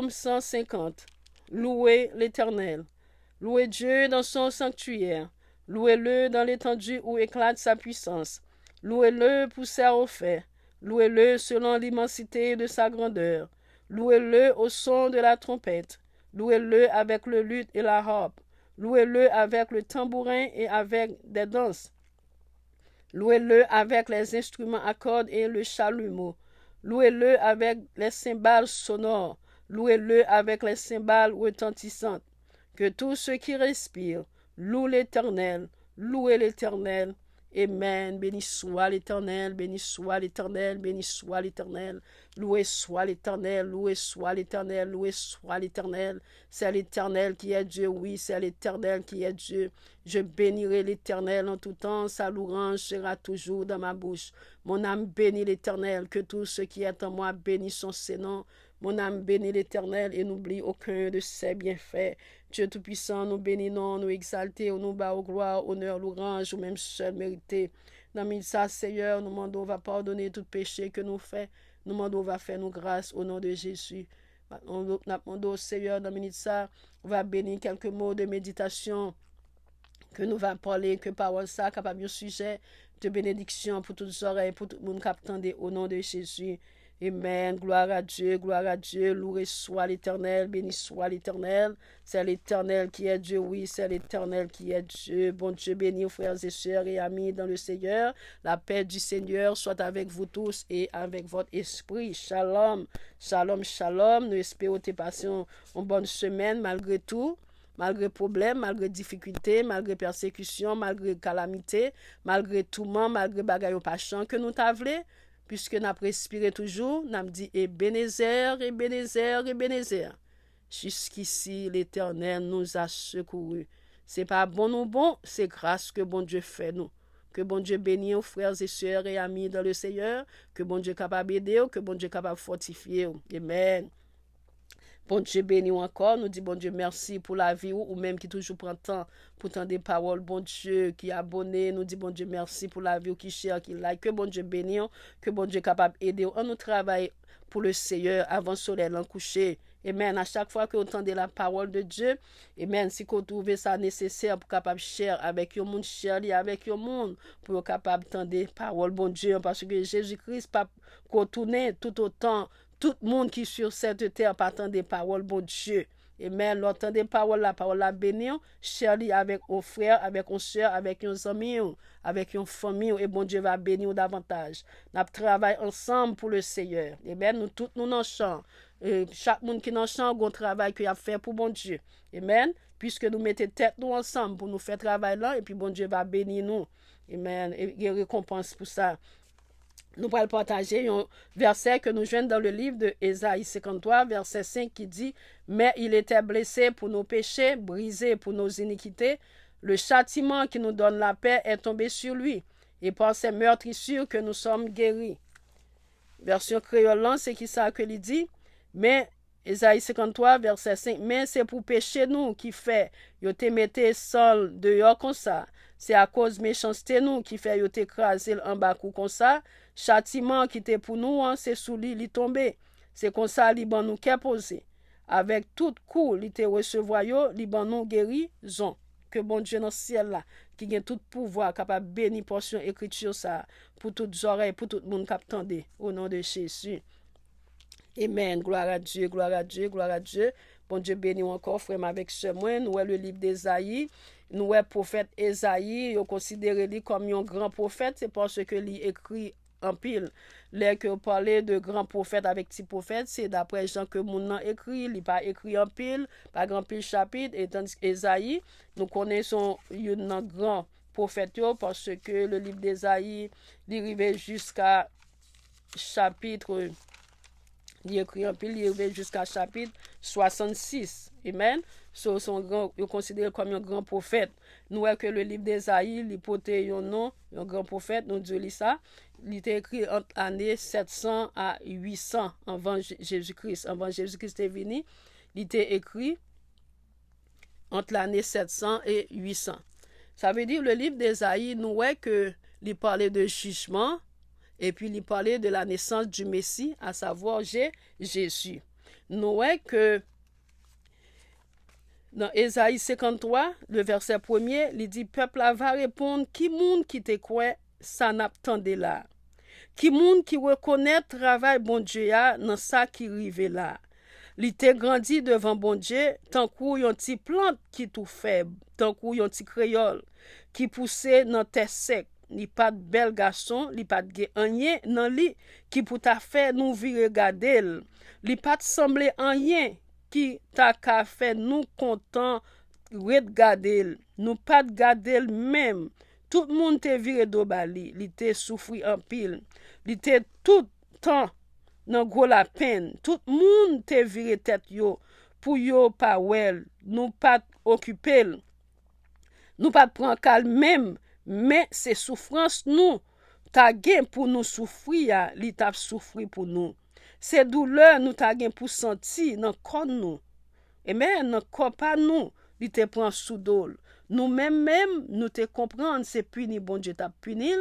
Psaume 150. Louez l'Éternel. Louez Dieu dans son sanctuaire. Louez-le dans l'étendue où éclate sa puissance. Louez-le pour ses refaits. Louez-le selon l'immensité de sa grandeur. Louez-le au son de la trompette. Louez-le avec le luth et la harpe. Louez-le avec le tambourin et avec des danses. Louez-le avec les instruments à cordes et le chalumeau. Louez-le avec les cymbales sonores. Louez-le avec les cymbales retentissantes. Que tous ceux qui respirent louent l'Éternel. Louez l'Éternel. Amen. Béni soit l'Éternel, béni soit l'Éternel, béni soit l'Éternel. Loué soit l'Éternel, loué soit l'Éternel, loué soit l'Éternel. C'est l'Éternel qui est Dieu, oui, c'est l'Éternel qui est Dieu. Je bénirai l'Éternel en tout temps, sa louange sera toujours dans ma bouche. Mon âme bénit l'Éternel, que tout ce qui est en moi bénisse son Seigneur. Mon âme bénit l'Éternel et n'oublie aucun de ses bienfaits. Dieu Tout-Puissant, nous bénissons, nous exaltons, nous bas gloire, honneur, louange, ou même seul mérité. Dans le ça, Seigneur, nous demandons, va pardonner tout péché que nous faisons. Nous demandons, va faire nous grâce au nom de Jésus. Nous demandons, Seigneur, dans le ça, on va bénir quelques mots de méditation que nous va parler, que parole ça, capable de sujet de bénédiction pour toutes les oreilles, pour tout le monde qui attendait au nom de Jésus. Amen. Gloire à Dieu, loué soit l'Éternel, béni soit l'Éternel. C'est l'Éternel qui est Dieu, oui, c'est l'Éternel qui est Dieu. Bon Dieu béni, frères et sœurs et amis dans le Seigneur. La paix du Seigneur soit avec vous tous et avec votre esprit. Shalom, shalom, shalom. Nous espérons que vous passez une bonne semaine malgré tout. Malgré problème, malgré difficulté, malgré persécution, malgré calamité, malgré tourment, malgré bagaille pas chant que nous t'avons, puisque nous respiré toujours, nous dit Ebenezer, Ebenezer, Ebenezer. Jusqu'ici, l'Éternel nous a secourus. C'est pas bon ou bon, c'est grâce que bon Dieu fait nous. Que bon Dieu bénisse aux frères et sœurs et amis dans le Seigneur, que bon Dieu capable d'aider, que bon Dieu capable de fortifier. Amen. Bon Dieu béni encore, nous dit bon Dieu merci pour la vie ou même qui toujours prend temps pour entendre des paroles. Bon Dieu qui est abonné, nous dit bon Dieu merci pour la vie ou qui cher, qui like. Que bon Dieu béni, que bon Dieu capable d'aider. On nous travaille pour le Seigneur avant le soleil en coucher. Amen. À chaque fois que vous entendez la parole de Dieu, amen, si vous trouvez ça nécessaire pour capable cher avec le monde, cher avec le monde, pour capable d'entendre la parole bon Dieu, parce que Jésus-Christ pas retourner tout autant. Tout le monde qui est sur cette terre partant des paroles, bon Dieu. Amen. L'entend des paroles, la parole la bénir, chérie avec nos frères, avec nos soeurs, avec nos amis, avec nos familles, et bon Dieu va bénir davantage. Nous travaillons ensemble pour le Seigneur. Amen. Nous tous nous en chant. Chaque monde qui en chant, un travail qu'il a fait pour bon Dieu. Amen. Puisque nous mettons tête nous ensemble pour nous faire travail là, et puis bon Dieu va bénir nous. Amen. Et il y a récompense pour ça. Nous allons partager un verset que nous joignons dans le livre de Ésaïe 53, verset 5 qui dit « Mais il était blessé pour nos péchés, brisé pour nos iniquités. Le châtiment qui nous donne la paix est tombé sur lui. Et par ses meurtrissures que nous sommes guéris. » Version créole, c'est qui ça que il dit « Mais Ésaïe 53, verset 5, « Mais c'est pour pécher nous qui fait, yo te mette sol dehors comme ça. C'est à cause méchanceté nous qui fait yo te écraser en bas comme ça. Châtiment qui était pour nous, c'est sous lui, il tombé. C'est comme ça, liban nous qu'est posé. Avec tout coup, il te recevoir yo, liban nous guérison. Que bon Dieu dans le ciel là, qui a tout pouvoir, capable de bénir portion écriture ça, pour toutes les oreilles, pour tout le monde qui attendait, au nom de Jésus. Amen. Gloire à Dieu, gloire à Dieu, gloire à Dieu. Bon Dieu béni encore, frère, avec ce mois, nous le livre d'Ésaïe. Nous le prophète Ésaïe, on considère lui comme un grand prophète, c'est parce que lui écrit en pile. Là que parler de grand prophète avec petit prophète, c'est d'après Jean que mon écrit, il pas écrit en pile, pas grand pile chapitre, et tandis qu'Ésaïe, nous connaissons un grand prophète parce que le livre d'Ésaïe, il arrive jusqu'à chapitre, il écrit en pile, il arrive jusqu'à chapitre 66. Amen. So, son grand, il considère comme un grand prophète. Nous voyons que le livre d'Ésaïe, il porte un nom, un grand prophète, nous disons ça. Il était écrit entre l'année 700 à 800 avant Jésus-Christ. Avant Jésus-Christ est venu, il était écrit entre l'année 700 et 800. Ça veut dire le livre d'Ésaïe, nous voyons que il parlait de jugement et puis il parlait de la naissance du Messie, à savoir Jésus. nous voyons que dans Ésaïe 53, le verset 1er, il dit, peuple va répondre, qui moun qui te croit, ça n'attendait là. Qui moun qui reconnaît travail bon Dieu a dans ça qui rive là. Li te grandi devant bon Dieu, tant kou yon ti plante qui tout faible, tant kou yon ti créole, qui poussait dans terre sec. Li pas de bel garçon, li pas de rien nan li, qui pour ta fait nous vi regarder. Li pas de semblé rien, qui ta ka fait nous content regarder. Nous pas de garder même. Tout le monde te viré do bali, li te souffri en pile. Li te tout temps nan gros la peine. Tout le monde te viré tête yo pour yo pa wel. Nous pas occupé. Nous pas prendre calme même, mais c'est souffrance nous ta gen pour nous souffrir, li t'a souffri pour nous. C'est douleur nous ta gen pour sentir dans corps nous. Et même dans corps pas nous, li te prend sous dol. Nous-mêmes, nous te comprendre, c'est puni, bon Dieu t'a puni.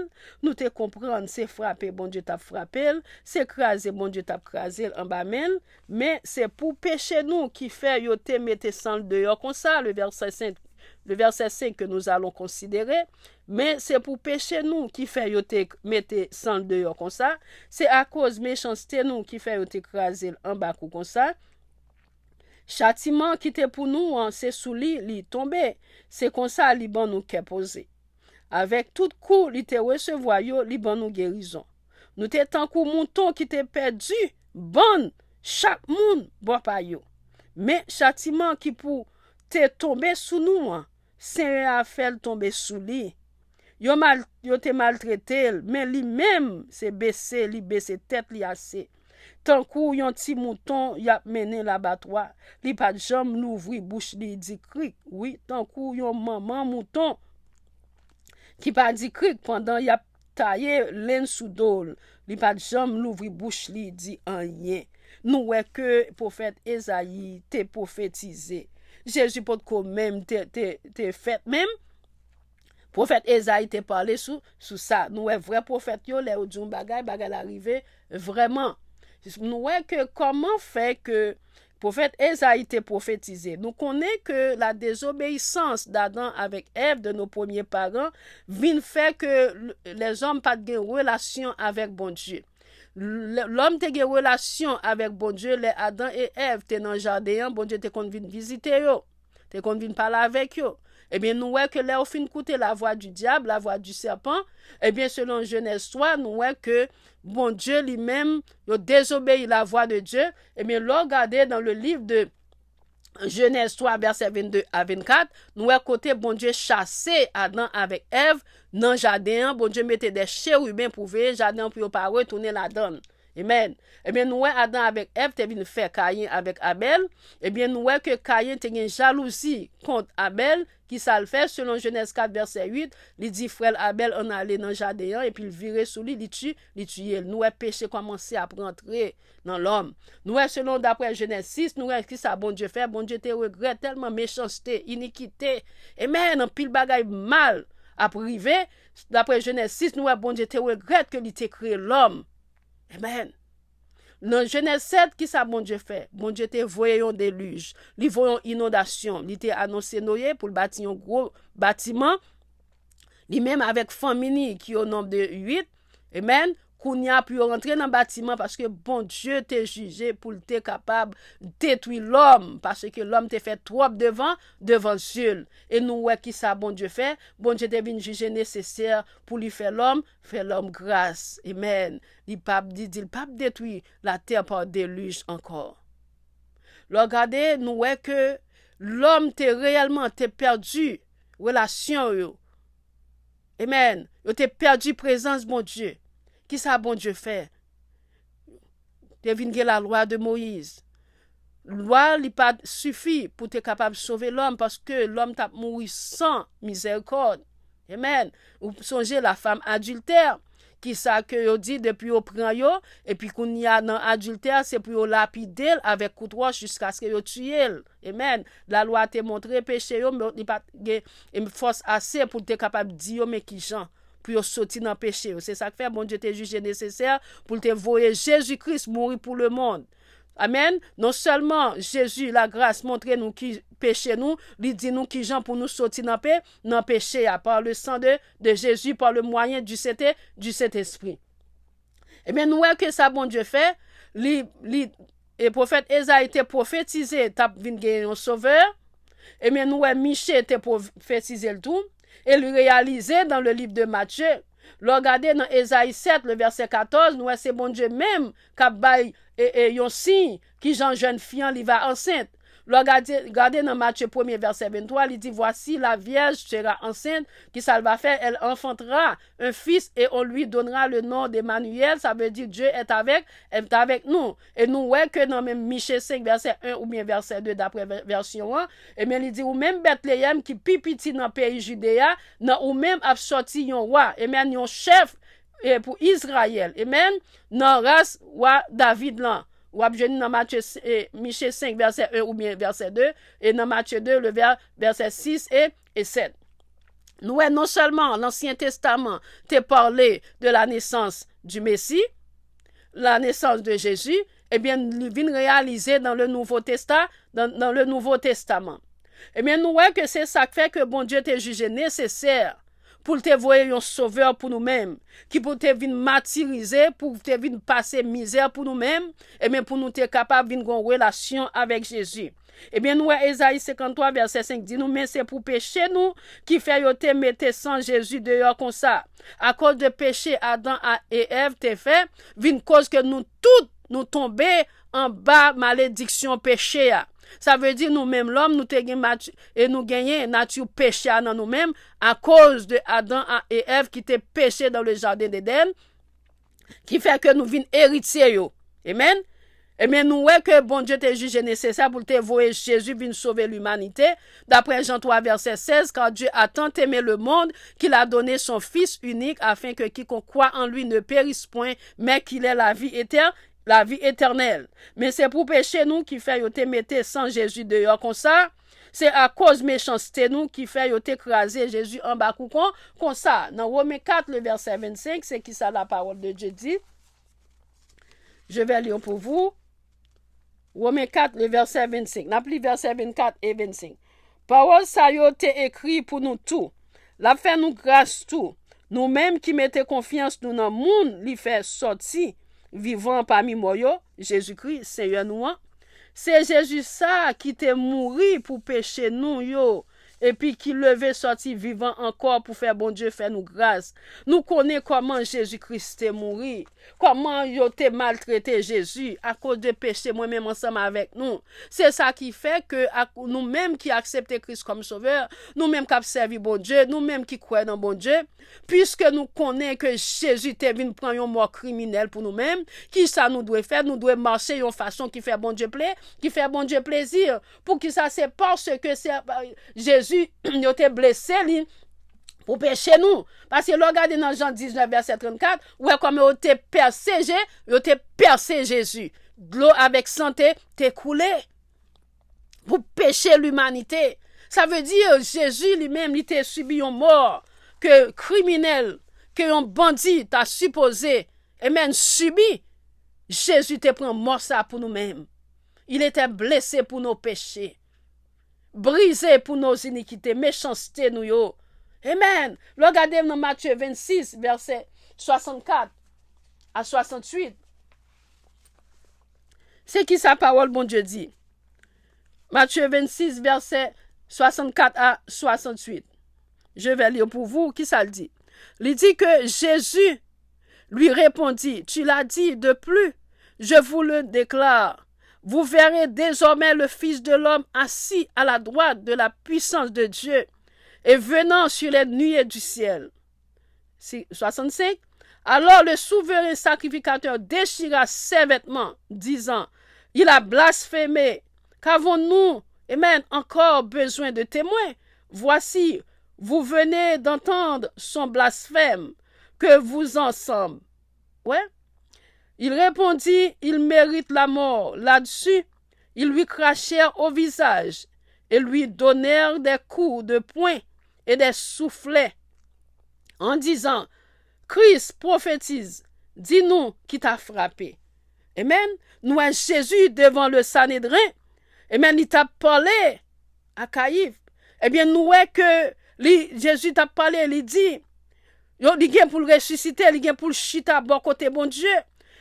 Nous te comprendre, c'est frapper, bon Dieu t'a frappé. C'est craser, bon Dieu t'a crasé en bas même. Mais c'est pour pécher nous qui fait yo te mette sans le dehors comme ça, le verset 5 que nous allons considérer. Mais c'est pour pécher nous qui fait yo te mette sans le dehors comme ça. C'est à cause méchanceté nous qui fait yo te craser en bas comme ça. Châtiment qui était pour nous, c'est sous li tombé. C'est comme ça, li ban nous qu'est posé. Avec tout coup, li te recevoir yo, li ban nous guérison. Nous te tant coup mouton qui te perdu, bon, chaque monde boit pas yo. Mais châtiment qui pour te tomber sous nous, c'est à faire tomber sous li. Yo te maltraité, mais li même, c'est baissé, li baissé tête li assez. Tant kou yon ti mouton y a mené l'abattoir, li pas de jambe l'ouvri bouche li di cric. Oui, tant kou yon maman mouton qui pas di cric pendant y a taillé laine sous dol, li pas de jambe l'ouvri bouche li di rien. Nous ouais que prophète Esaïe te prophétisé. Jésus pas quand même te fait même prophète Esaïe te parlé sous ça. Nous est vrai prophète yo les ou bagay arrivé vraiment. Nous voyons que comment fait que prophète Esaïe était prophétisé. Nous connaissons que la désobéissance d'Adam avec Ève, de nos premiers parents, vient faire que les hommes pas de relation avec bon Dieu. L'homme te une relation avec bon Dieu, les Adam et Ève te dans le jardin, bon Dieu te kon vin visiter yo, te kon vin parler avec yo. Eh bien, nous voyons que là, au fin écouter la voix du diable, la voix du serpent, eh bien, selon Genèse 3, nous voyons que bon Dieu lui-même, il désobéit la voix de Dieu. Eh bien, regardez dans le livre de Genèse 3, verset 22 à 24, nous voyons côté bon Dieu chassé Adam avec Ève dans le jardin, bon Dieu mettait des chérubins pour veiller jardin pour ne pas retourner la donne. Amen. Eh bien, nous voyons Adam avec Ève, te venu faire Caïn avec Abel. Eh bien, nous voyons que Caïn te une jalousie contre Abel, qui ça le fait, selon Genèse 4, verset 8, il dit frère Abel en allait dans le jardin, et puis il virait sous lui, il tue. Nous voyons péché commencer à rentrer dans l'homme. Nous voyons selon d'après Genèse 6, nous voyons qui ça bon Dieu fait, bon Dieu te regrette tellement méchanceté, iniquité. Amen, en pile bagaille mal à privé. D'après Genèse 6, nous voyons bon Dieu te regrette que il te créé l'homme. Amen. Dans Genèse 7, qui ça bon Dieu fait? Bon Dieu te voyé un déluge, li voyé une inondation, li te annoncé Noé pour bâtir un gros bâtiment, li même avec famille qui au nombre de 8. Amen. Qu'on y a pu rentrer dans le bâtiment parce que bon Dieu t'a jugé pour être capable de détruire l'homme parce que l'homme t'a fait trop devant Dieu. Et nous, ouais, qui ça bon Dieu fait? Bon Dieu t'a venu juger nécessaire pour lui faire l'homme grâce. Amen. Il pas détruire la terre par déluge encore. Regardez, nous, ouais, que l'homme t'a réellement perdu relation. Yo. Amen. Il t'a perdu présence, bon Dieu. Qui ça bon Dieu fait? Tu viens la loi de Moïse. Loi n'est pas suffit pour être capable de sauver l'homme parce que l'homme t'a mouru sans miséricorde. Amen. Ou songez la femme adultère qui ça que yo dit depuis au prend yo et puis qu'on y a dans adultère c'est pour yo lapider avec coup de roche jusqu'à ce que yo tue. Amen. La loi t'a montré péché yo mais il pas force assez pour être capable de dire mais qui gens pour sortir dans le péché. C'est ça que fait bon Dieu te jugé nécessaire pour te voyer Jésus-Christ mourir pour le monde. Amen. Non seulement Jésus, la grâce, montre nous qui péché nous, il dit nous qui gens pour nous sortir dans péché, par le sang de Jésus, par le moyen du Saint-Esprit. Eh bien, nous voyons que ça, bon Dieu fait, le prophète Ésaïe était prophétisé, t'as vu un sauveur. Eh bien, nous voyons Michée était prophétisé le tout, et le réalisé dans le livre de Matthieu. Regardez dans Ésaïe 7, le verset 14, nous voyons c'est bon Dieu même qui a baillé un signe qui jeune fille, il va enceinte. Regardez dans Matthieu 1er, verset 23, il dit, voici la Vierge sera enceinte, qui ça va faire, elle enfantera un fils et on lui donnera le nom d'Emmanuel, ça veut dire Dieu est avec nous. Et nous voyons que dans même Michée 5, verset 1 ou bien verset 2 d'après version 1, et bien il dit, ou même Bethléem qui pipiti dans le pays Judéa, ou même a sorti un roi, et même un chef pour Israël, et même dans la race roi David là. Ou abjeni dans Michée 5, verset 1 ou bien verset 2, et dans Matthieu 2, le verset 6 et 7. Nous, non seulement l'Ancien Testament t'a parlé de la naissance du Messie, la naissance de Jésus, eh bien, il vient réaliser dans le Nouveau Testament, dans le Nouveau Testament. Eh bien, nous voyons que c'est ça qui fait que bon Dieu t'a jugé nécessaire pour te voir un sauveur pour nous-mêmes, qui pour te venir martyriser, pour te venir passer misère pour nous-mêmes, et bien pour nous être capable de venir en relation avec Jésus. Eh bien, nous, Ésaïe 53, verset 5, dit nous, mais c'est pour pécher nous, qui fait yo te mettre sans Jésus dehors comme ça. À cause de péché, Adam et Ève te fait, vine cause que nous toutes, nous tomber en bas malédiction péché. Ça veut dire nous-mêmes, l'homme, nous gagnons nature péché dans nous-mêmes à cause de Adam et Ève qui étaient péchés dans le jardin d'Éden, qui fait que nous venons héritiers. Amen. Eh bien, nous voyons que bon Dieu t'a jugé nécessaire pour te voir Jésus venir sauver l'humanité. D'après Jean 3, verset 16, car Dieu a tant aimé le monde qu'il a donné son Fils unique afin que quiconque croit en lui ne périsse point, mais qu'il ait la vie éternelle. Mais c'est pour pécher nous qui fait te mettre sans Jésus dehors comme ça. C'est à cause méchanceté nous qui fait écraser Jésus en bas comme ça. Dans Romains 4, le verset 25, c'est qui ça la parole de Dieu dit. Je vais lire pour vous. Romains 4, le verset 25. N'appli verset 24 et 25. Parole ça yo te écrit pour nous tout. La fait nous grâce tout. Nous-mêmes qui mettons confiance nous dans le monde, li fait sortir vivant parmi moi, Jésus-Christ, Seigneur nous. C'est Jésus ça qui t'est mouru pour pécher nous, yo. Et puis qui levait sorti vivant encore pour faire bon Dieu faire nous grâce. Nous connaissons comment Jésus-Christ est mort, comment il a maltraité Jésus à cause de péché moi-même ensemble avec nous. C'est ça qui fait que nous-mêmes qui acceptons Christ comme sauveur, nous-mêmes qui servi bon Dieu, nous-mêmes qui croyons dans bon Dieu, puisque nous connaissons que Jésus est venu prendre un mort criminel pour nous-mêmes, qui ça nous doit faire? Nous devons marcher d'une façon qui fait bon Dieu plaisir. Pour que ça c'est parce que c'est Jésus il a été blessé pour pécher nous. Parce que regardez dans Jean 19, verset 34, où comme il a été percé Jésus. De l'eau avec santé t'est coulé pour pécher l'humanité. Ça veut dire Jésus lui-même, il a subi une mort que criminel, que un bandit t'a supposé, et même subi. Jésus t'a pris mort ça pour nous-mêmes. Il était blessé pour nos péchés. Brisé pour nos iniquités, méchanceté nous yo. Amen. Regardez dans Matthieu 26, verset 64 à 68. C'est qui sa parole, bon Dieu dit. Matthieu 26, verset 64 à 68. Je vais lire pour vous, qui ça le dit. Il dit que Jésus lui répondit, tu l'as dit de plus, je vous le déclare. Vous verrez désormais le Fils de l'homme assis à la droite de la puissance de Dieu et venant sur les nuées du ciel. 65. Alors le souverain sacrificateur déchira ses vêtements, disant, il a blasphémé. Qu'avons-nous, amen, encore besoin de témoins? Voici, vous venez d'entendre son blasphème, que vous ensemble. Ouais. Il répondit, il mérite la mort. Là-dessus, ils lui crachèrent au visage et lui donnèrent des coups de poing et des soufflets en disant, Christ prophétise, dis-nous qui t'a frappé. Amen. Nous avons Jésus devant le Sanhédrin. Amen. Il t'a parlé à Caïphe. Eh bien, nous voyons que Jésus t'a parlé, il dit, il vient pour le ressusciter, il vient pour le chita à bon côté bon Dieu.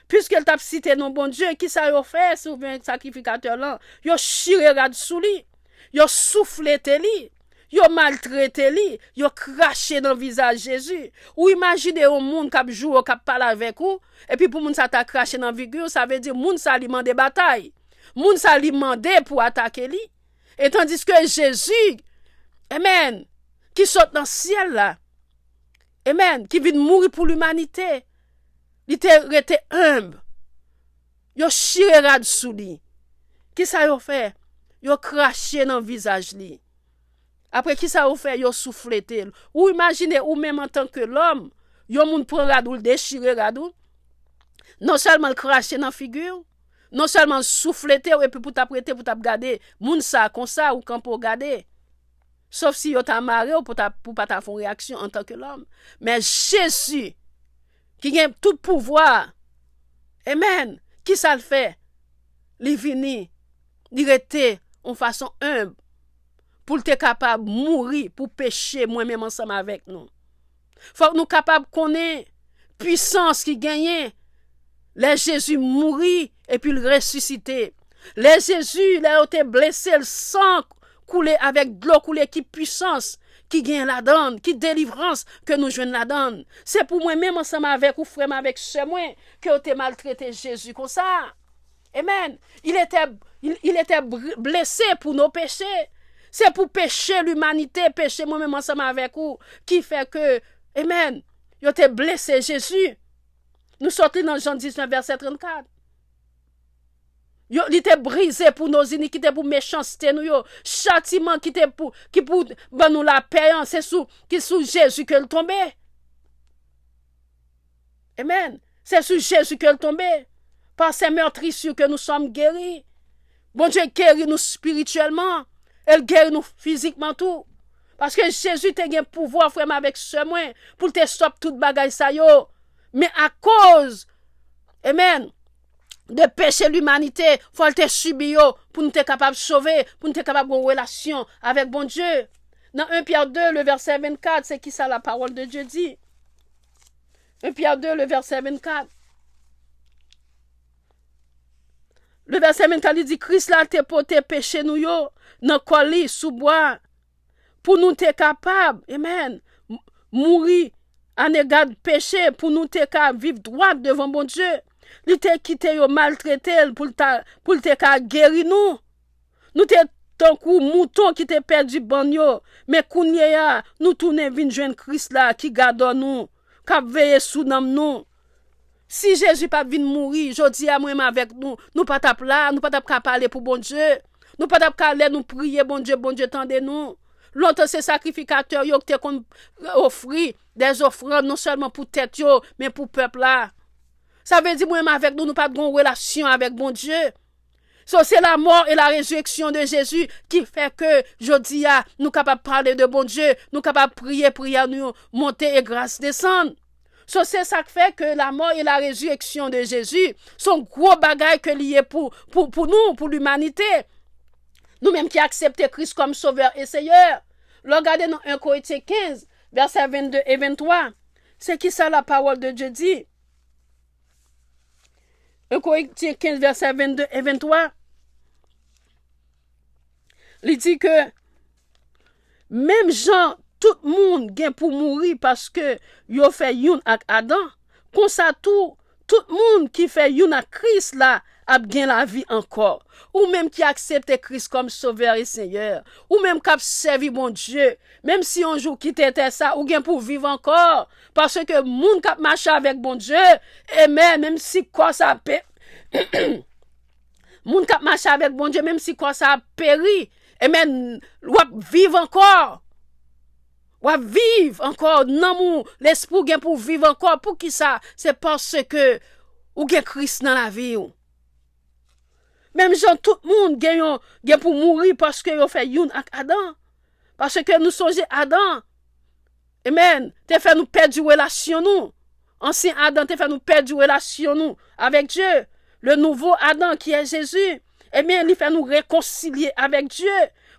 Puisqu'il t'a cité non bon Dieu, qui ça a fait, si vous un sacrificateur là, il a chiré sous lui, il a soufflé lui, il a maltraité lui, il a craché dans le visage de Jésus. Ou imaginez un monde qui joue, qui parle avec vous, et puis pour moun ça t'a craché dans la figure, ça veut dire moun ça lui demande bataille. Moun ça lui demande pour attaquer lui. Et tandis que Jésus, amen, qui saute dans le ciel là, amen, qui vient mourir pour l'humanité, il était humble. Il a chiré sous lui. Qui ça a fait? Il a craché dans le visage lui. Après, qui ça a fait? Il a soufflé. Ou imaginez, ou même en tant que l'homme, il a moun prend radou, déchiré radou. Non seulement craché dans la figure, non seulement soufflé, et puis pour t'apprêter, pour t'agarder, moun ça comme ça, ou quand pour regarder. Sauf si il t'a marré ou pour pas ta faire réaction en tant que l'homme. Mais Jésus, qui a tout pouvoir, amen, qui ça le fait? Il vini, il était en façon humble, pour être capable de mourir, pour pécher, moi-même ensemble avec nous. Faut que nous capables de connaître puissance qui gagne. Les Jésus mourit et puis le ressuscité. Les Jésus, il a été blessé, le sang coulé avec de l'eau, coulé qui puissance, qui gagne la donne, qui délivrance que nous jouons la donne. C'est pour moi-même ensemble avec ou frère avec chez moi que vous maltraité Jésus comme ça. Amen. Il était blessé pour nos péchés. C'est pour pécher l'humanité, pécher moi-même ensemble avec vous, qui fait que, amen, il était blessé Jésus. Nous sortons dans Jean 19, verset 34. Il était brisé pour nos iniquités, pour méchanceté, nous, châtiment qui pour nous la paix, c'est sous Jésus que le tombé. Amen. C'est sous Jésus que le tombé. Par ces meurtrissures que nous sommes guéris. Bon Dieu guérit nous spirituellement. Elle guérit nous physiquement tout. Parce que Jésus te gen pouvoir, frère, avec ce moyen, pour te stopper toute bagaille ça yo. Mais à cause, amen, de péché l'humanité, faut te subir pour nous être capable de sauver, pour nous être capable d'avoir une relation avec bon Dieu. Dans 1 Pierre 2, le verset 24, c'est qui ça la parole de Dieu dit? 1 Pierre 2, le verset 24. Le verset 24, il dit, Christ là te porté péché nous yo, dans colis, sous bois, pour nous être capable, amen, mourir en égard de péché, pour nous être capable vivre droit devant bon Dieu. Il t'a quitté yo maltraité pour te capable guérir nous. Nous t'es tant coup mouton qui t'a perdu bon yo, mais kounya nous tourner vinn joindre Christ là qui garde nous, qui veille sous nous. Si Jésus pas vinn mourir, jodi a moi avec nous pas tap là, nous pas tap parler pour bon Dieu. Nous pas tap aller nous prier bon Dieu tendez-nous. L'autre c'est sacrificateur yo qui te offrir des offrandes non seulement pour tête yo, mais pour peuple là. Ça veut dire moi avec nous pas de relation avec bon Dieu. So, c'est la mort et la résurrection de Jésus qui fait que jodi a nous capable parler de bon Dieu, nous capable prier nous monter et grâce descendre. So, c'est ça qui fait que la mort et la résurrection de Jésus sont gros bagailles que liés pour nous, pour l'humanité. Nous-mêmes qui acceptons Christ comme sauveur et Seigneur. Regardez dans 1 Corinthiens 15, versets 22 et 23. C'est qui ça la parole de Dieu dit? 1 Corinthiens 15, versets 22 et 23. Il dit que même gens, tout le monde gagne pour mourir parce que yo fait youn ak Adam. Comme ça tout le monde qui fait youn ak Christ là a gagne la vie encore. Ou même qui accepte Christ comme sauveur et Seigneur. Ou même qui a servi mon Dieu. Même si un jour qui t'était ça, ou gagne pour vivre encore. Parce que monde qui marche avec bon Dieu, amen, même si quoi ça moun qui marche avec bon Dieu, même si quoi ça péri, amen, ou vivre encore. Ou vivre encore. Non, l'esprit gagne pour vivre encore. Pour qui ça? C'est parce que ou gagne Christ dans la vie. Même gens, tout le monde gagne pour mourir parce que vous fait youn ak Adam. Parce que nous sommes Adam. Amen. Te fait nous perdre relation nous. Ancien Adam te fait nous perdre relation nous avec Dieu. le nouveau Adam qui est Jésus, eh bien, il fait nous réconcilier avec Dieu.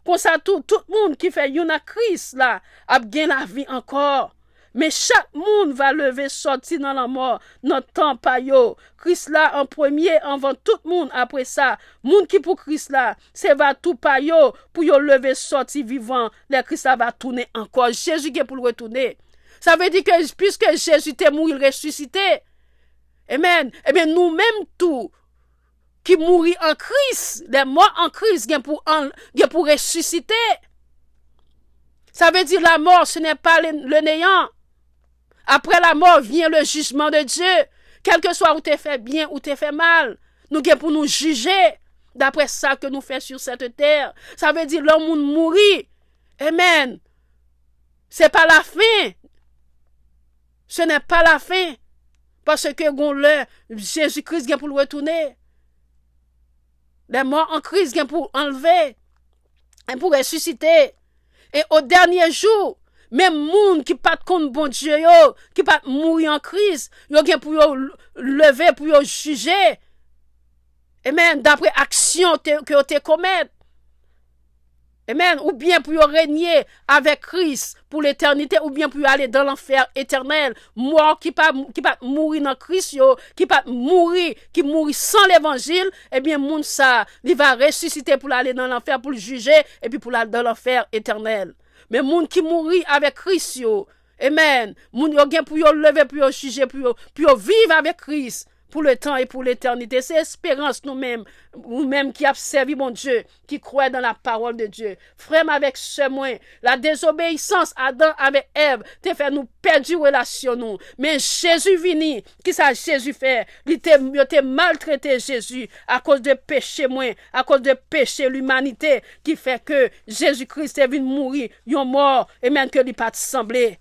Comme ça, tout le monde qui fait une Christ là, a bien la vie encore. Mais chaque monde va lever, sortir dans la mort, notre temps pas yo. Christ là en premier, avant tout le monde après ça. Monde qui pour Christ là, c'est va tout pas yo, pour yo lever, sortir vivant. Le Christ là va tourner encore. Jésus qui est pour le retourner. Ça veut dire que puisque Jésus est mort, il ressuscité. Amen. Eh bien, nous-mêmes tout, qui mourit en Christ, les morts en Christ, bien pour ressusciter. Ça veut dire la mort, ce n'est pas le néant. Après la mort vient le jugement de Dieu. Quel que soit où tu fait bien ou tu fait mal, nous sommes pour nous juger d'après ça que nous faisons sur cette terre. Ça veut dire l'homme mourit. Amen. C'est pas la fin. Ce n'est pas la fin. Parce que Jésus-Christ vient pour le retourner. Les morts en Christ viennent pour enlever et pour ressusciter. Et au dernier jour, même monde qui pas contre bon Dieu, qui pas mourir en Christ, yo gen pour lever, pour juger. Amen. D'après action que vous te commettre. Amen. Ou bien pour régner avec Christ pour l'éternité, ou bien pour aller dans l'enfer éternel. Mort qui pas mourir dans Christ, qui pas mourir, qui mourit sans l'évangile, eh bien, moun ça, il va ressusciter pour aller dans l'enfer, pour le juger, et puis pour aller dans l'enfer éternel. Mais moun qui mourit avec Christ, amen. Moun yo gen pour yo lever, pour yo juger, pour yo vivre avec Christ. Pour le temps et pour l'éternité. C'est espérance nous-mêmes qui avons servi mon Dieu, qui croient dans la parole de Dieu. Frère, avec ce moins, la désobéissance Adam avec Ève, te fait nous perdre relation nous. Mais Jésus vini, qui ça Jésus fait? Il te maltraité Jésus à cause de péché moins, à cause de péché l'humanité, qui fait que Jésus-Christ est venu mourir, il est mort, et même que il pas semblé.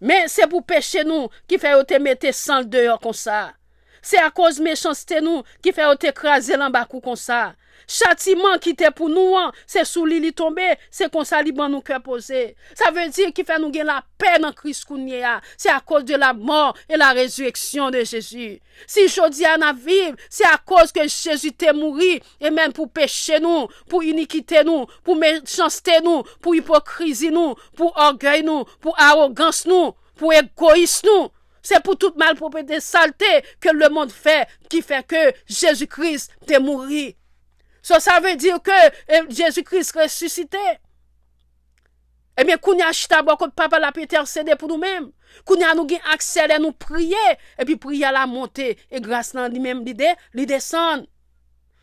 Mais c'est pour pécher nous qui fait te mettre sans dehors comme ça. C'est à cause de méchanceté nous qui fait te écraser l'embacou comme ça. Châtiment qui était pour nous, c'est sous l'île tombé, c'est comme ça liban nous cœur posé. Ça veut dire qu'il fait nous gagner la paix dans Christ kounia. C'est à cause de la mort et la résurrection de Jésus. Si jodi a na vivre, c'est à cause que Jésus t'est mouru et même pour pécher nous, pour iniquité nous, pour méchanceté nous, pour hypocrisie nous, pour orgueil nous, pour arrogance nous, pour égoïsme nous. C'est pour toute malpropreté saleté que le monde fait, qui fait que Jésus-Christ t'est mouru. Ça veut dire que Jésus-Christ ressuscité. Eh bien, qu'on y a chita beaucoup de papa la intercéder pour nous-mêmes. Qu'on y a nous accès à nous prier, et puis prier à la montée, et grâce à lui-même, l'idée descend.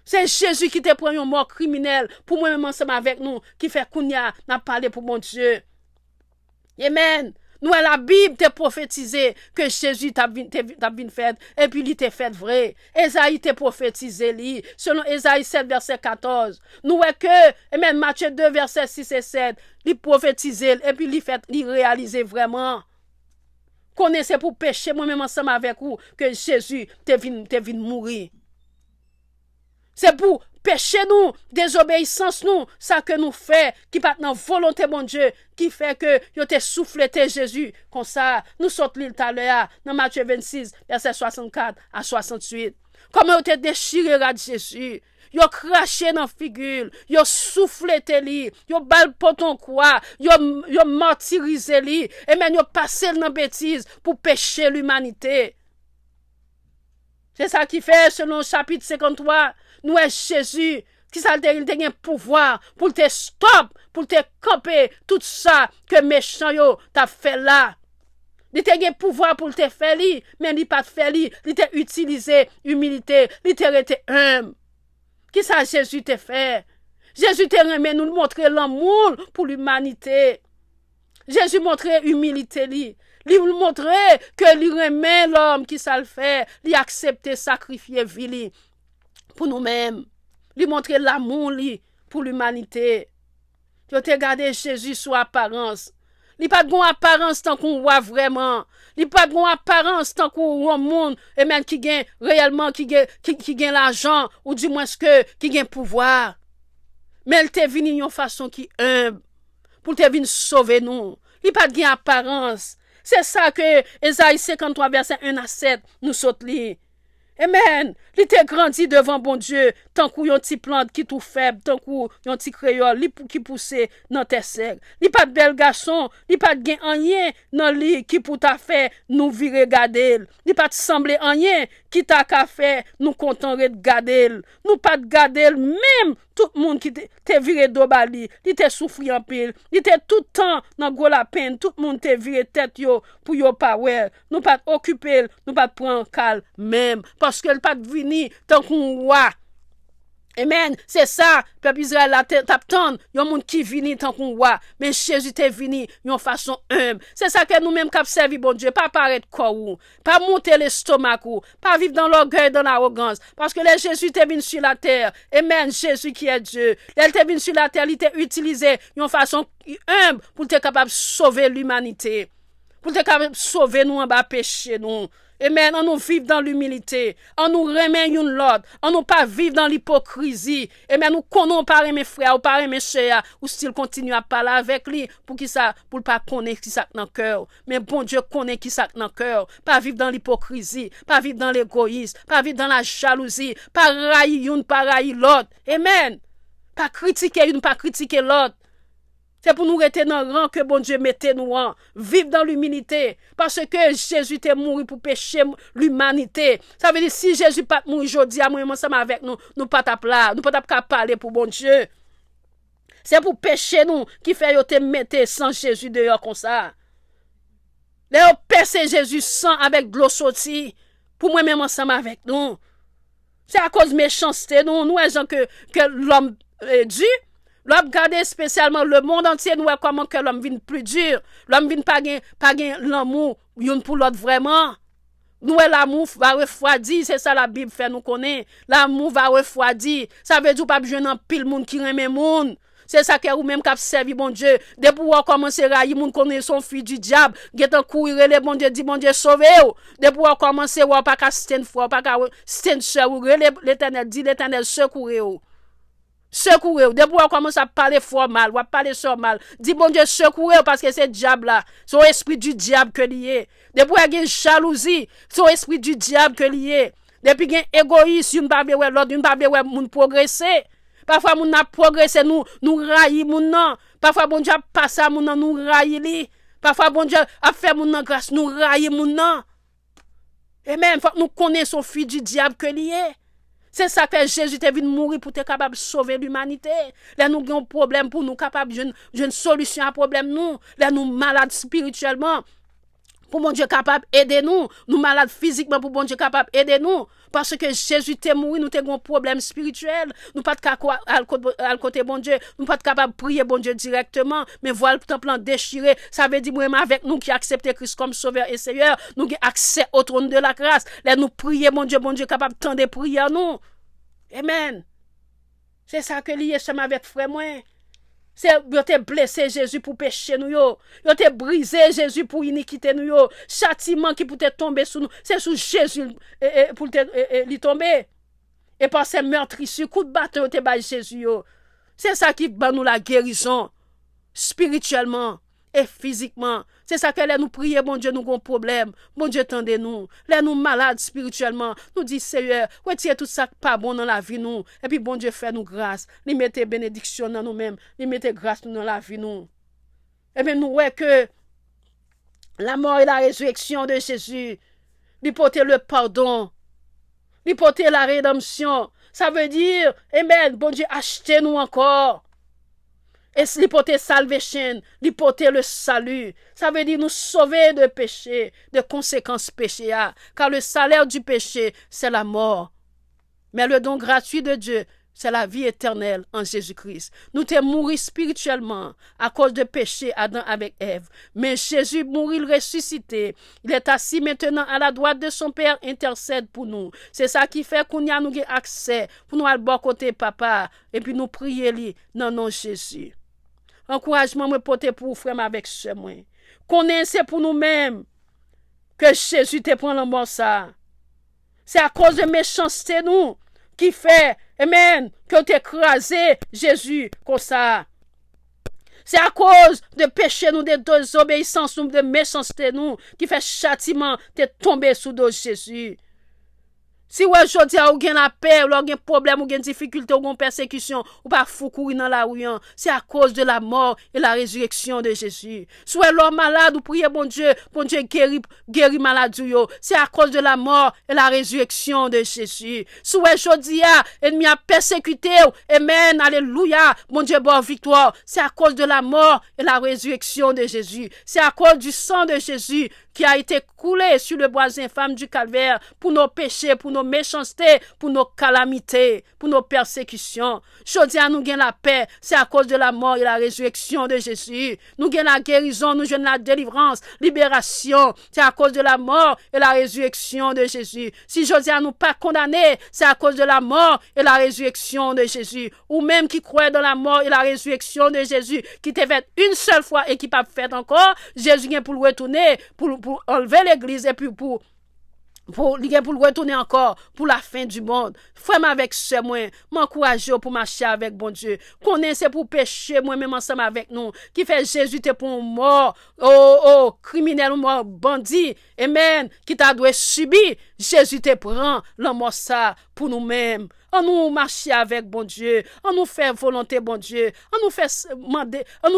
C'est Jésus qui te prend une mort criminelle, pour moi-même ensemble avec nous, qui fait qu'on y a parlé pour mon Dieu. Amen. Nous, la Bible t'a prophétisé que Jésus t'a bien fait, et puis il t'a fait vrai. Esaïe t'a prophétisé, selon Esaïe 7, verset 14. Nous, que, et même Matthieu 2, verset 6 et 7, il prophétisé, et puis il réalisé vraiment. Connaissez pour pécher, moi-même ensemble avec vous, que Jésus t'a venu mourir. C'est pour péché nous, désobéissance nous, ça que nous fait, qui part dans volonté mon Dieu, qui fait que yo te soufflété Jésus, comme ça, nous sortons l'île tout à l'heure, dans Matthieu 26, verset 64 à 68. Comment yo te déchiré de Jésus, yo craché dans figure, yo soufflété li, yo bal poton quoi, yo martyrisé li, et même yo passé dans bêtise pour pécher l'humanité. C'est ça qui fait, selon chapitre 53, nous est Jésus, qui ça il a un pouvoir pour te stop, pour te camper tout ça que méchant yo t'a fait là. Il a un pouvoir pour te faire li, mais il pas fait li, il t'a utilisé humilité, il t'a été humble. Qui ça Jésus t'a fait? Jésus t'a remis nous montrer l'amour pour l'humanité. Jésus montrait humilité li. Il montrait que lui remet l'homme qui ça le fait, lui accepter sacrifier vie pour nous-mêmes. Lui montrer l'amour pour l'humanité. Tu te regarder Jésus sous apparence. Il pas de bonne apparence tant qu'on voit vraiment. Il pas de bonne apparence tant qu'on voit monde et même qui gagne réellement qui gagne l'argent ou du moins qui gagne pouvoir. Mais il t'est venu d'une façon qui humble pour te venir sauver nous. Il pas de apparence. C'est ça que Esaïe 53 verset 1 à 7 nous saute li. Amen. Li te grandi devant bon Dieu, tant qu'on yon ti plante qui tout faible, tant qu'on yon ti créole, qui pousse dans tes sec. Li pas de bel garçon, li pas de gen rien dans li qui pour ta fait nous virer garder. Li pas de sembler rien qui t'a ka fait nous content de garder. Nous pas de garder même tout le monde qui te viré d'obali, li te souffri en pile, li te tout temps dans gros la peine, tout le monde te viré tête yo pour yo pas ouais. Nous pas occuper, nous pas prendre calme même parce que le pas de venir tant qu'on roi. Amen. C'est ça, peuple Israël la t'attend, yon monde qui vini tant qu'on roi, mais Jésus t'est vini yon façon humble. C'est ça que nous même cap servi bon Dieu, pas paraître corps, pas monter l'estomac ou, pas vivre dans l'orgueil, dans l'arrogance, parce que le Jésus t'est venu sur la terre. Amen. Jésus qui est Dieu. Il t'est venu sur la terre, il t'a utilisé yon façon humble pour t'être capable de sauver l'humanité. Pour t'être capable de sauver nous en bas péché nous. Amen, on nous vivre dans l'humilité, on nous remet une l'autre, on nous pas vivre dans l'hypocrisie. Amen, nous connaissons pas mes frères, ou pas mes chers, ou s'il continue à parler avec lui, pour qui ça, pour pas connaître qui ça dans le cœur. Mais bon Dieu connaît qui ça dans le cœur. Pas vivre dans l'hypocrisie, pas vivre dans l'égoïsme, pas vivre dans la jalousie, pas railler une, pas railler l'autre. Amen. Pas critiquer une, pas critiquer l'autre. C'est pour nous rester dans le rang que bon Dieu mette nous en. Vivre dans l'humilité. Parce que Jésus est mort pour pécher l'humanité. Ça veut dire si Jésus pas mort aujourd'hui, à moi ensemble avec nous, nous pas taper là, nous pas parler pour bon Dieu. C'est pour pécher nous qui fait yo te mettre sans Jésus dehors comme ça. Là percer Jésus sans avec de l'eau sortie pour moi même ensemble avec nous. C'est à cause de méchanceté nous, nous gens que l'homme Dieu. L'homme garde spécialement le monde entier, nous voyons comment que l'homme vient plus dur. L'homme vient pas gain l'amour, une pour l'autre vraiment. Nous voyons l'amour va refroidir, c'est ça la Bible fait nous connaître. L'amour va refroidir. Ça veut dire pas besoin d'un pile monde qui aime monde. C'est ça que ou même qui a servi bon Dieu. De pouvoir commencer à railler monde connaît son fils du diable, get courir les bon Dieu dit bon Dieu sauver. De pouvoir commencer ou pas qu'à stand fort, pas qu'à stand seul ou l'Éternel dit l'Éternel secourir. Secourez, de pouvoir commencer à parler fort mal, ou à parler sur mal. Dis bon Dieu, secourez parce que c'est diable là. C'est l'esprit du diable que lié. De pouvoir avoir jalousie, c'est l'esprit du diable que lié. Depuis qu'il y a égoïsme, une barbe ouais l'autre, une barbe ouais moun progresser. Parfois moun n'a progressé nous railler moun non. Parfois bon Dieu a passé à moun non nous railler li. Parfois bon Dieu a fait moun non grâce nous railler moun non. Et même faut nous connaissons fils du diable que lié. C'est ça que Jésus est venu mourir pour être capable de sauver l'humanité. Là, nous avons un problème pour nous capables de une solution à problème nous. Là, nous malades spirituellement. Pour mon Dieu capable d'aider nous. Nous malades physiquement pour mon Dieu capable d'aider nous. Parce que Jésus est mort, nous avons un problème spirituel. Nous pas de côté bon Dieu. Nous pas capable de prier bon Dieu directement. Mais voilà le temple déchiré. Ça veut dire moi avec nous qui acceptons Christ comme sauveur et Seigneur. Nous avons accès au trône de la grâce. Là nous prier bon Dieu capable de tendre prier nous. Amen. C'est ça que lié ensemble avec frère moi. C'est yo te blessé Jésus pour pécher nous yo. Yo te brisé Jésus pour iniquité nous yo. Châtiment qui peut te tomber sur nous, c'est sur Jésus pour te lui tomber. Et par ces meurtrissures, coup de bâton te ba Jésus yo. C'est ça qui bat nous la guérison spirituellement et physiquement. C'est ça que là nous prions, bon Dieu, nous avons un problème. Bon Dieu, tendez-nous. Là nous malades spirituellement. Nous disons, Seigneur, retirez tout ça pas bon dans la vie nous. Et puis bon Dieu, fait nous grâce. Lui mettez bénédiction dans nous-mêmes. Lui mettez grâce dans la vie nous. Et bien nous voyons que la mort et la résurrection de Jésus, lui porter le pardon, lui porter la rédemption. Ça veut dire, amen, bon Dieu, achetez-nous encore. Et l'hypothèse salvation, l'hypothèse le salut. Ça veut dire nous sauver de péché, de conséquences péché. Car le salaire du péché, c'est la mort. Mais le don gratuit de Dieu, c'est la vie éternelle en Jésus-Christ. Nous sommes morts spirituellement à cause de péché Adam avec Ève. Mais Jésus mourit, il ressuscité. Il est assis maintenant à la droite de son Père, intercède pour nous. C'est ça qui fait qu'on y a nous accès pour nous aller bon côté papa et puis nous prier lui dans nom de Jésus. Encouragement me porter pour frère avec ce moi. Connaissez pour nous-mêmes que Jésus te prend le mort ça. C'est à cause de méchanceté nous qui fait, amen, que tu écrasé Jésus comme ça. C'est à cause de péché nous, de désobéissance nous, de méchanceté nous, qui fait châtiment te tomber sous dos Jésus. Si ouais jodi a ou gen la paix, ou gen problème, ou gen difficulté, ou gen persécution, ou pas fou courir dans la rue, c'est à cause de la mort et la résurrection de Jésus. Si ouais l'homme malade, ou priez bon Dieu guérit malade yo, c'est à cause de la mort et la résurrection de Jésus. Si ouais jodi a ennemi a persécuté, amen, alléluia, bon Dieu bon victoire, c'est à cause de la mort et la résurrection de Jésus. C'est à cause du sang de Jésus qui a été coulé sur le bois infâme du calvaire pour nos péchés, pour nos méchancetés, pour nos calamités, pour nos persécutions. Jodi a nous gain la paix, c'est à cause de la mort et la résurrection de Jésus. Nous gain la guérison, nous gain la délivrance, libération, c'est à cause de la mort et la résurrection de Jésus. Si jodi a nous pas condamnés, c'est à cause de la mort et la résurrection de Jésus. Ou même qui croit dans la mort et la résurrection de Jésus, qui t'est fait une seule fois et qui pas fait encore, Jésus vient pour le retourner, pour enlever l'église et puis pour le retourner encore pour la fin du monde. Frère avec ce moi, m'encourager pour marcher avec bon Dieu. Connaissez pour pécher moi même ensemble avec nous. Qui fait Jésus te pour mort, criminel ou mort, bandit. Amen. Qui t'a dû subir, Jésus te prend la mort ça pour nous-mêmes. On nous marcher avec bon Dieu, on nous fait volonté bon Dieu, on nous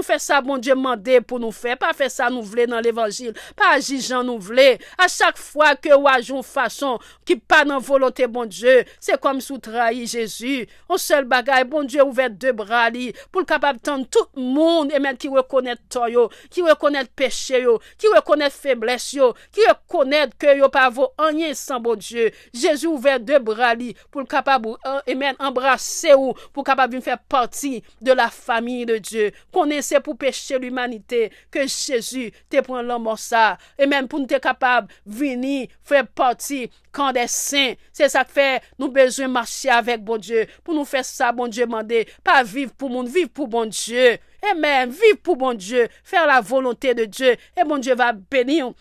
fait ça bon Dieu mandé pour nous faire, pas faire ça nous voulons dans l'évangile, pas agir Jean nous voulons. À chaque fois que ou agir façon qui pas dans volonté bon Dieu, c'est comme sous trahi Jésus. On seul bagaille bon Dieu ouvert deux bras li pour capable tendre tout le monde et même qui reconnaît tort yo, qui reconnaît péché yo, qui reconnaît faiblesse yo, qui reconnaît que yo pas vaut rien sans bon Dieu. Jésus ouvert deux bras li pour capable amen, embrasser ou pour capable faire partie de la famille de Dieu. Connaissez pour pécher l'humanité que Jésus te prend l'homme ça et même pour nous être capable venir faire partie quand des saints. C'est ça que fait nous besoin marcher avec bon Dieu. Pour nous faire ça bon Dieu mandé, pas vivre pour monde, vivre pour bon Dieu. Amen, vivre pour bon Dieu, faire la volonté de Dieu et bon Dieu va bénir.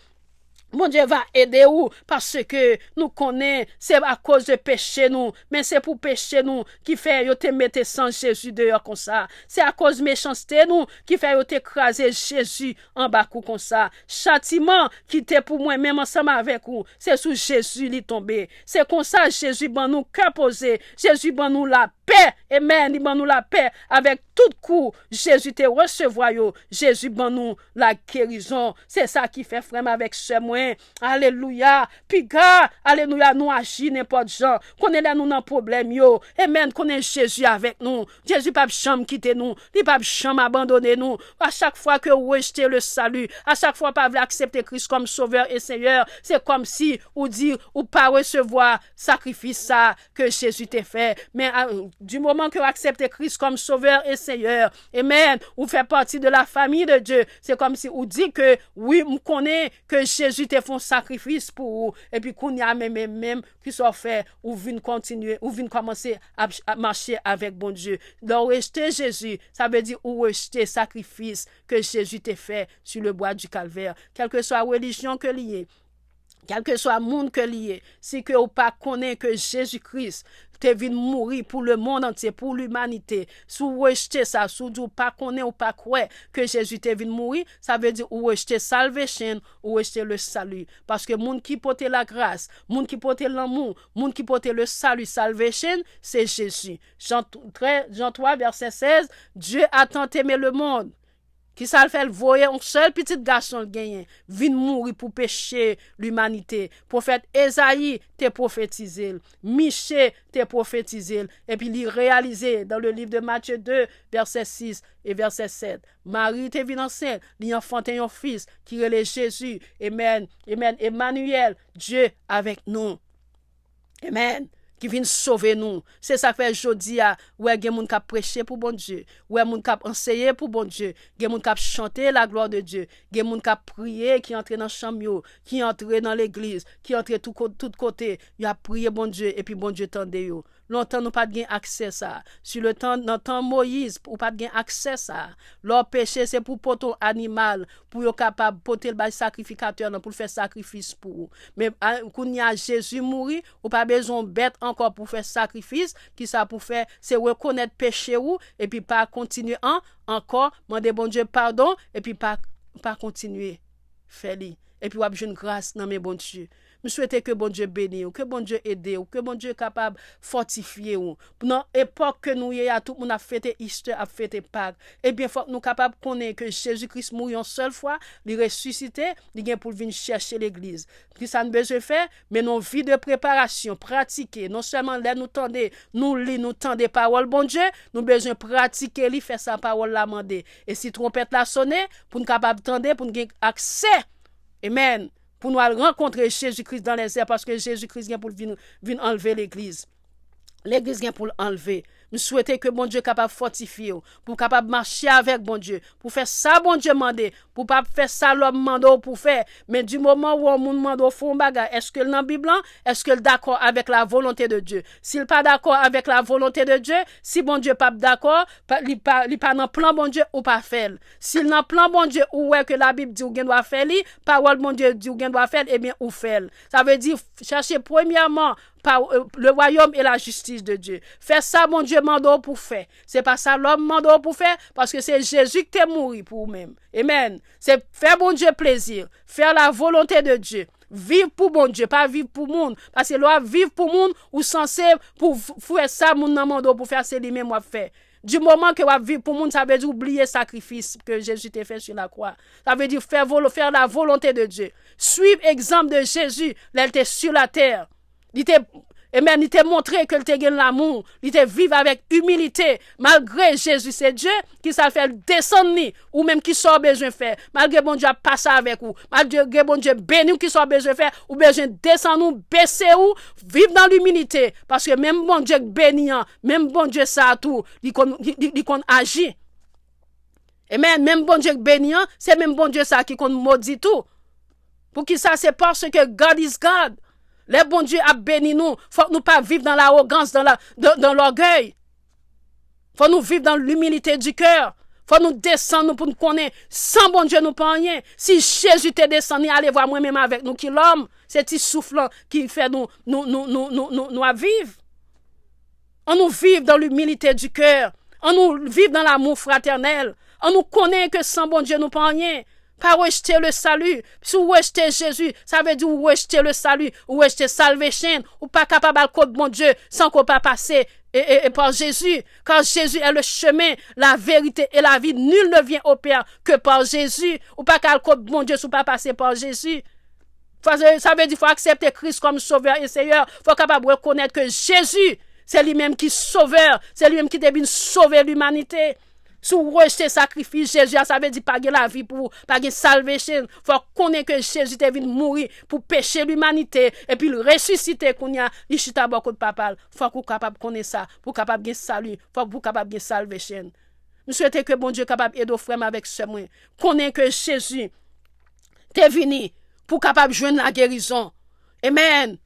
Mon Dieu va aider nous parce que nous connaissons, c'est à cause de péché nous, mais c'est pour péché nous qui fait yo te mettre sans Jésus dehors comme ça. C'est à cause de méchanceté nous qui fait yo te écraser Jésus en bas comme ça. Châtiment qui était pour moi même ensemble avec vous, c'est sous Jésus li tombé. C'est comme ça Jésus ban nous caposé, Jésus ban nous la paix. Amen, il ban nous la paix avec tout coup. Jésus te recevoir yo, Jésus ban nous la guérison. C'est ça qui fait frère avec ce moi. Alléluia. Puis gars, alléluia, nous agir n'importe gens. Connaît là nous dans problème yo. Amen, connaît Jésus avec nous. Jésus pas jamais quitter nous, il pas jamais abandonner nous. À chaque fois que vous rejetez le salut, à chaque fois pas accepter Christ comme sauveur et Seigneur, c'est comme si ou dire ou pas recevoir sacrifice ça que Jésus t'a fait. Mais du moment que vous acceptez Christ comme sauveur et Seigneur, amen, vous faites partie de la famille de Dieu. C'est comme si vous dit que oui, on connaît que Jésus te font sacrifice pour vous et puis qu'on y a même qui soit fait ou vient continuer ou vient commencer à marcher avec bon Dieu. Donc rejeter Jésus, ça veut dire ou rejeter sacrifice que Jésus t'a fait sur le bois du calvaire, quelle que soit la religion que lié, quel que soit le monde que lié, si que ou pas connaît que Jésus-Christ te venu mourir pour le monde entier, pour l'humanité. Si vous rejetez ça, si vous pas connaît ou pas croire que Jésus te venu mourir, ça veut dire ou rejeter salvation ou rejeter le salut. Parce que monde qui porte la grâce, monde qui porte l'amour, monde qui porte le salut, salvation, c'est Jésus. Jean 3, verset 16, Dieu a tant aimé le monde. Qui ça le fait le voyer un seul petit garçon le gagné vient mourir pour pécher l'humanité. Prophète Esaïe te prophétisé, Michée te prophétisé et puis il réalisé dans le livre de Matthieu 2 verset 6 et verset 7. Marie te vient enceinte, il enfanté un fils qui relève Jésus. Amen. Amen. Emmanuel, Dieu avec nous. Amen. Qui vient sauver nous. C'est ça que fait jodi a, ouais gen moun k'ap prêcher pour bon Dieu, ouais moun k'ap enseigner pour bon Dieu, gen moun k'ap chanter la gloire de Dieu, gen moun k'ap prier qui entre dans chambre yo, qui entre dans l'église, qui entre tout côté, y a prier bon Dieu et puis bon Dieu tende yo. Longtemps nous pas de accès ça. Sur le temps dans temps Moïse ou pas de accès ça. Leur péché c'est pour porter animal pour yo capable porter le sacrificateur pour faire sacrifice pour. Mais quand y a Jésus mourir, ou pas besoin bête encore pour faire sacrifice, qui ça pour faire c'est reconnaître péché ou et puis pas continuer encore demander bon Dieu pardon et puis pas continuer faire li. Et puis ou a besoin grâce dans mes bon Dieu. Je souhaite que bon Dieu bénisse, que bon Dieu aide, que bon Dieu capable de fortifier. Dans l'époque que nous y a tout le monde a fêté Easter, a fêté Pâques. Eh bien, il faut que nous capables de connaître que Jésus-Christ mourit une seule fois, il ressuscité, il vient pour venir chercher l'église. Qui ça nous besoin faire, mais nos vies de préparation, pratiquer, non seulement là nous tendez, nous lit, nous tendez parole bon Dieu, nous besoin pratiquer, lui faire sa parole la demander. Et si trompette la sonner, pour nous capable tendre, pour nous avoir accès. Amen. Pour nous rencontrer Jésus-Christ dans les airs, parce que Jésus-Christ vient pour venir enlever l'église. L'église vient pour l'enlever. Je souhaite que bon Dieu capable de fortifier, pour capable marcher avec bon Dieu, pour faire ça bon Dieu mandé, pour pas faire ça l'homme mandé pour faire. Mais du moment où on demande au fond bagage, est-ce que dans la Bible, est-ce que d'accord avec la volonté de Dieu? S'il pas d'accord avec la volonté de Dieu, si bon Dieu pas d'accord, il pas dans plan bon Dieu ou pas faire. S'il dans plan bon Dieu ou ouais que la Bible dit ou doit faire li, parole bon Dieu dit ou doit faire, eh bien ou faire. Ça veut dire chercher premièrement par le royaume et la justice de Dieu. Faire ça, mon Dieu, mando pour faire. C'est pas ça l'homme mando pour faire, parce que c'est Jésus qui t'est mort pour vous-même. Amen. C'est faire bon Dieu plaisir, faire la volonté de Dieu. Vivre pour bon Dieu, pas vivre pour monde. Parce que là, vivre pour monde, ou censé pour faire ça, mon mando pour faire, c'est lui-même à faire. Du moment que vous vivez pour monde, ça veut dire oublier le sacrifice que Jésus t'a fait sur la croix. Ça veut dire faire la volonté de Dieu. Suivre l'exemple de Jésus, là, il était sur la terre. Il t'a montré que il t'a l'amour, il t'a vivre avec humilité, malgré Jésus, c'est Dieu qui ça fait descendre, ou même qui soit besoin de faire, malgré bon Dieu passer avec vous, malgré bon Dieu béni qui soit besoin de faire, ou besoin de descendre, baisser ou, vivre dans l'humilité, parce que même bon Dieu bénissant, même bon Dieu ça tout, il agit. Et même bon Dieu bénissant, c'est même bon Dieu ça qui maudit tout. Pour qui ça, c'est parce que God is God. Le bon Dieu a béni nous. Faut que nous pas vivre dans l'arrogance, dans l'orgueil. Faut nous vivre dans l'humilité du cœur. Faut nous descendre pour nous connaître. Sans bon Dieu, nous pas rien. Si Jésus t'est descendu, allez voir moi-même avec nous qui l'homme. C'est petit soufflant qui fait nous à vivre. On nous vive dans l'humilité du cœur. On nous vive dans l'amour fraternel. On nous connaît que sans bon Dieu, nous pas rien. Pas rejeter le salut. Si vous rejetez Jésus, ça veut dire vous rejetez le salut, vous rejetez salvation, ou pas capable de côté bon Dieu sans qu'on pas passer et par Jésus. Car Jésus est le chemin, la vérité et la vie. Nul ne vient au Père que par Jésus. Ou pas capable de côté bon Dieu sans pas passer par Jésus. Ça veut dire qu'il faut accepter Christ comme sauveur et Seigneur. Il faut capable de reconnaître que Jésus, c'est lui-même qui est sauveur. C'est lui-même qui devient sauver l'humanité. Si vous rejetez sacrifice Jésus, ça veut dire pas la vie pour vous, pas de salvation. Faut connaître que Jésus est venu mourir pour pécher l'humanité et puis le ressusciter qu'on y a, il chita beaucoup de papa. Faut qu'on capable connaître ça, pour capable de salut, faut pour capable de salvation. Je souhaite que bon Dieu capable aider aux frères avec ce moi. Connaître que Jésus est venu pour capable joindre la guérison. Amen.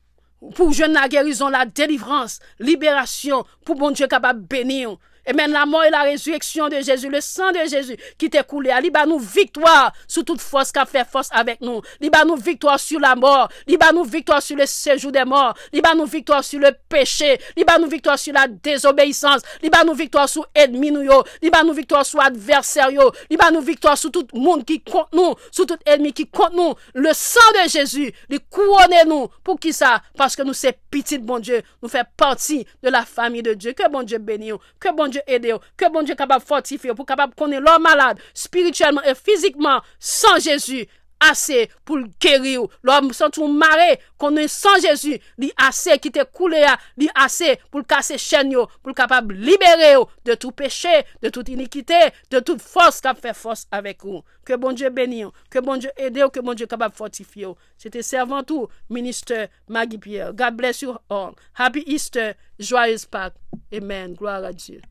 Pour joindre la guérison, la délivrance, libération, pour bon Dieu capable bénir. Et même la mort et la résurrection de Jésus, le sang de Jésus qui t'est coulé, il va nous victoire sur toute force qui a fait force avec nous. Il va nous victoire sur la mort. Il va nous victoire sur le séjour des morts. Il va nous victoire sur le péché. Il va nous victoire sur la désobéissance. Il va nous victoire sur ennemi nous. Il va nous victoire sur adversaire. Il va nous victoire sur tout monde qui compte nous, sur tout ennemi qui compte nous. Le sang de Jésus, il couronne nous. Pour qui ça? Parce que nous c'est petit bon Dieu. Nous fait partie de la famille de Dieu. Que bon Dieu bénisse. Que bon Dieu aide, que bon Dieu capable fortifier pour capable connaître l'homme malade spirituellement et physiquement sans Jésus assez pour le guérir. L'homme sans tout marrer connaît sans Jésus, li assez qui te coulé, li assez pour le casser chaîne pour le capable libérer de tout péché, de toute iniquité, de toute force qui a fait force avec vous. Que bon Dieu bénisse, que bon Dieu aide, que bon Dieu capable fortifier. C'était servant tout ministre Maggie Pierre. God bless you all. Happy Easter, joyeuse Pâques. Amen. Gloire à Dieu.